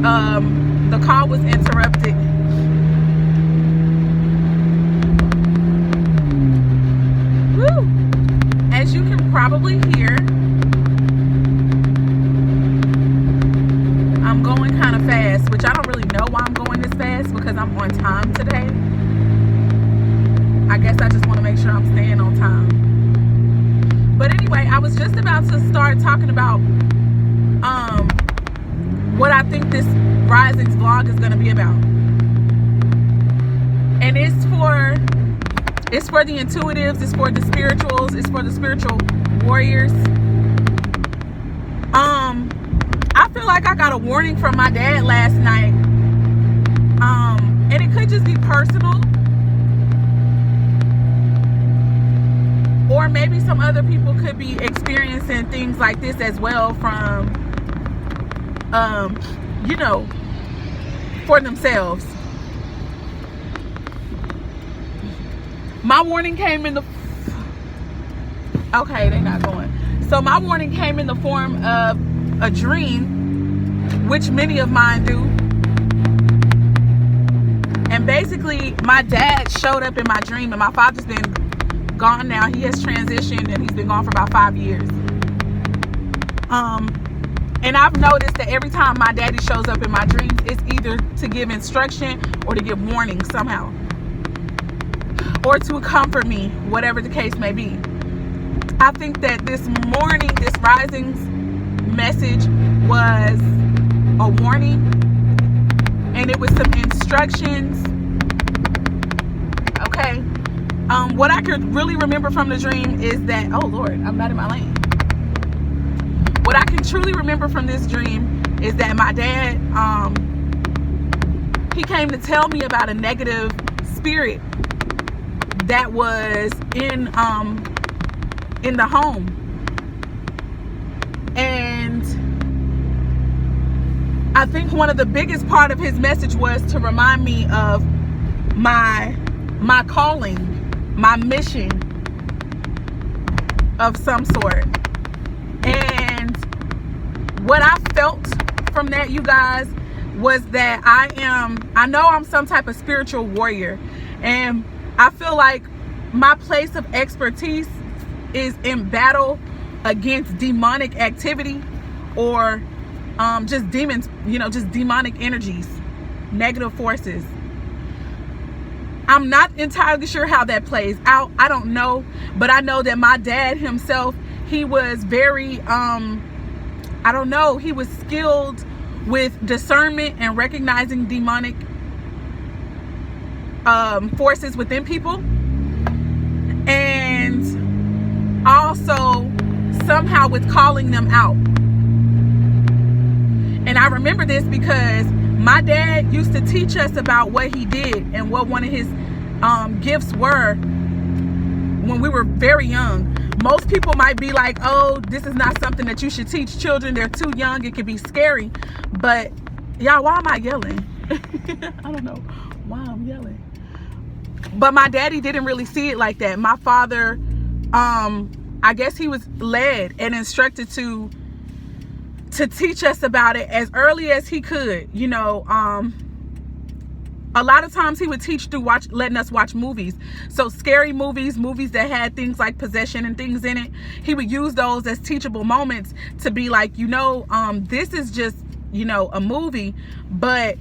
The call was interrupted. Woo! As you can probably hear, I'm going kind of fast, which I don't really know why I'm going this fast, because I'm on time today. I guess I just want to make sure I'm staying on time. But anyway, I was just about to start talking about what I think this Risings vlog is going to be about. And it's for the intuitives, it's for the spirituals, it's for the spiritual warriors. I feel like I got a warning from my dad last night. And it could just be personal, or maybe some other people could be experiencing things like this as well from for themselves. My warning came in the okay, they're not going. So my warning came in the form of a dream, which many of mine do. And basically, my dad showed up in my dream, and my father's been gone now. He has transitioned, and he's been gone for about 5 years. And I've noticed that every time my daddy shows up in my dreams, it's either to give instruction or to give warning somehow, or to comfort me, whatever the case may be. I think that this morning, this Rising's message was a warning, and it was some instructions. Okay. What I could really remember from the dream is that, oh Lord, I'm not in my lane. What I can truly remember from this dream is that my dad, he came to tell me about a negative spirit that was in the home. And I think one of the biggest part of his message was to remind me of my calling, my mission of some sort. And what I felt from that, you guys, was that I know I'm some type of spiritual warrior, and I feel like my place of expertise is in battle against demonic activity, or just demons, just demonic energies, negative forces. I'm not entirely sure how that plays out. I don't know, but I know that my dad himself, he was very, he was skilled with discernment and recognizing demonic forces within people, and also somehow with calling them out. And I remember this because my dad used to teach us about what he did and what one of his gifts were when we were very young. Most people might be like, oh, this is not something that you should teach children. They're too young. It can be scary. But y'all, why am I yelling? I don't know why I'm yelling. But my daddy didn't really see it like that. My father, I guess he was led and instructed to teach us about it as early as he could. A lot of times he would teach through letting us watch movies. So scary movies that had things like possession and things in it. He would use those as teachable moments to be like, this is just, a movie, but,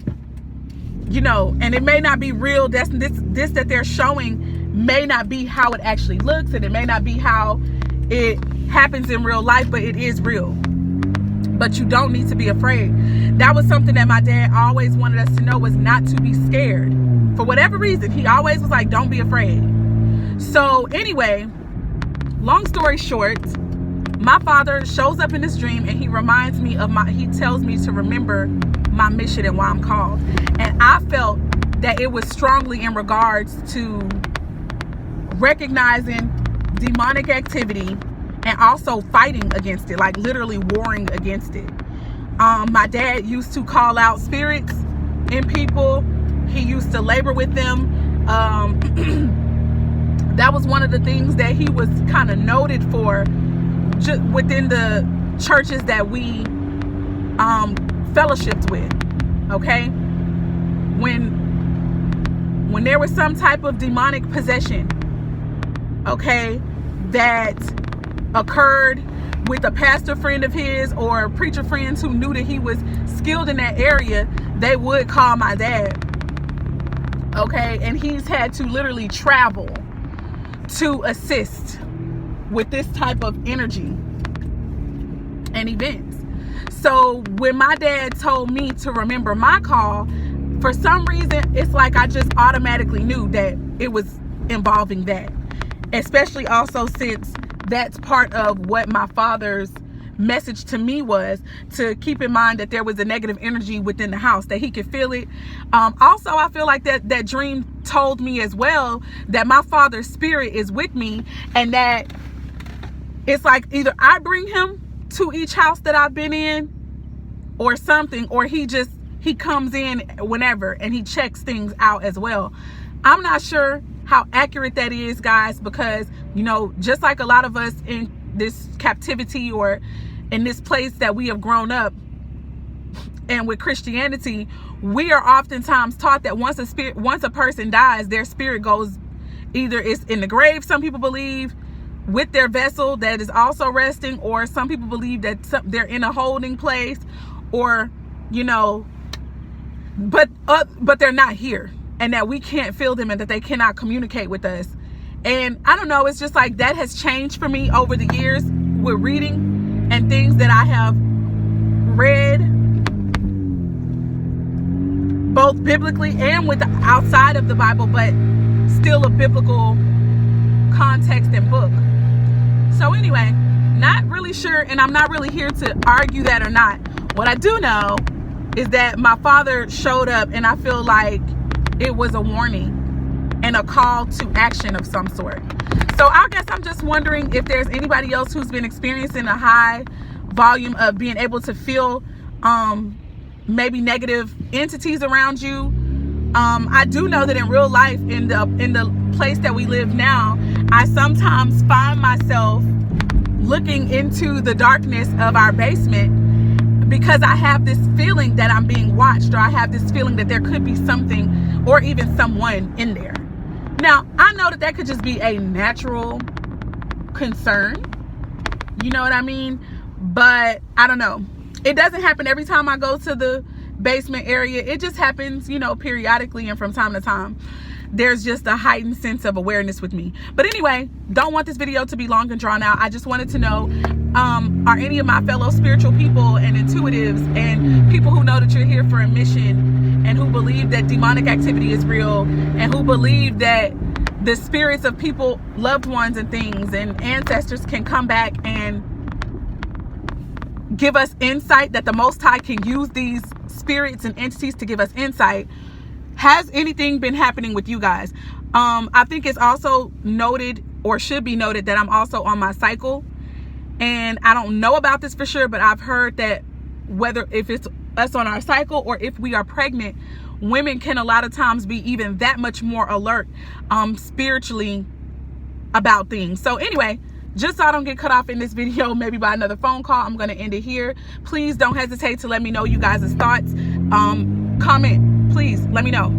and it may not be real. This that they're showing may not be how it actually looks, and it may not be how it happens in real life, but it is real. But you don't need to be afraid. That was something that my dad always wanted us to know, was not to be scared. For whatever reason, he always was like, don't be afraid. So anyway, long story short, my father shows up in this dream, and he reminds me of he tells me to remember my mission and why I'm called. And I felt that it was strongly in regards to recognizing demonic activity and also fighting against it, like literally warring against it. My dad used to call out spirits in people. He used to labor with them. That was one of the things that he was kind of noted for within the churches that we fellowshipped with. okay? When there was some type of demonic possession, okay, that occurred with a pastor friend of his or preacher friends who knew that he was skilled in that area, they would call my dad, okay? And he's had to literally travel to assist with this type of energy and events. So when my dad told me to remember my call, for some reason, it's like I just automatically knew that it was involving that. Especially also since that's part of what my father's message to me was, to keep in mind that there was a negative energy within the house, that he could feel it. Also, I feel like that dream told me as well that my father's spirit is with me, and that it's like either I bring him to each house that I've been in or something, or he comes in whenever and he checks things out as well. I'm not sure how accurate that is, guys, because, you know, just like a lot of us in this captivity or in this place that we have grown up and with Christianity, we are oftentimes taught that once a person dies, their spirit goes, either it's in the grave, some people believe, with their vessel that is also resting, or some people believe that they're in a holding place, or, you know, but they're not here, and that we can't feel them, and that they cannot communicate with us. And I don't know, it's just like that has changed for me over the years with reading and things that I have read, both biblically and with outside of the Bible, but still a biblical context and book. So anyway, not really sure, and I'm not really here to argue that or not. What I do know is that my father showed up, and I feel like it was a warning and a call to action of some sort. So I guess I'm just wondering if there's anybody else who's been experiencing a high volume of being able to feel maybe negative entities around you. I do know that in real life, in the place that we live now, I sometimes find myself looking into the darkness of our basement because I have this feeling that I'm being watched, or I have this feeling that there could be something or even someone in there. Now, I know that could just be a natural concern, you know what I mean? But I don't know. It doesn't happen every time I go to the basement area. It just happens, you know, periodically, and from time to time. There's just a heightened sense of awareness with me. But anyway, don't want this video to be long and drawn out. I just wanted to know, are any of my fellow spiritual people and intuitives and people who know that you're here for a mission, and who believe that demonic activity is real, and who believe that the spirits of people, loved ones and things and ancestors can come back and give us insight, that the Most High can use these spirits and entities to give us insight? Has anything been happening with you guys? I think it's also noted, or should be noted, that I'm also on my cycle, and I don't know about this for sure, but I've heard that whether if it's us on our cycle or if we are pregnant, women can a lot of times be even that much more alert spiritually about things. So anyway, just so I don't get cut off in this video, maybe by another phone call, I'm going to end it here. Please don't hesitate to let me know you guys' thoughts. Comment, please let me know.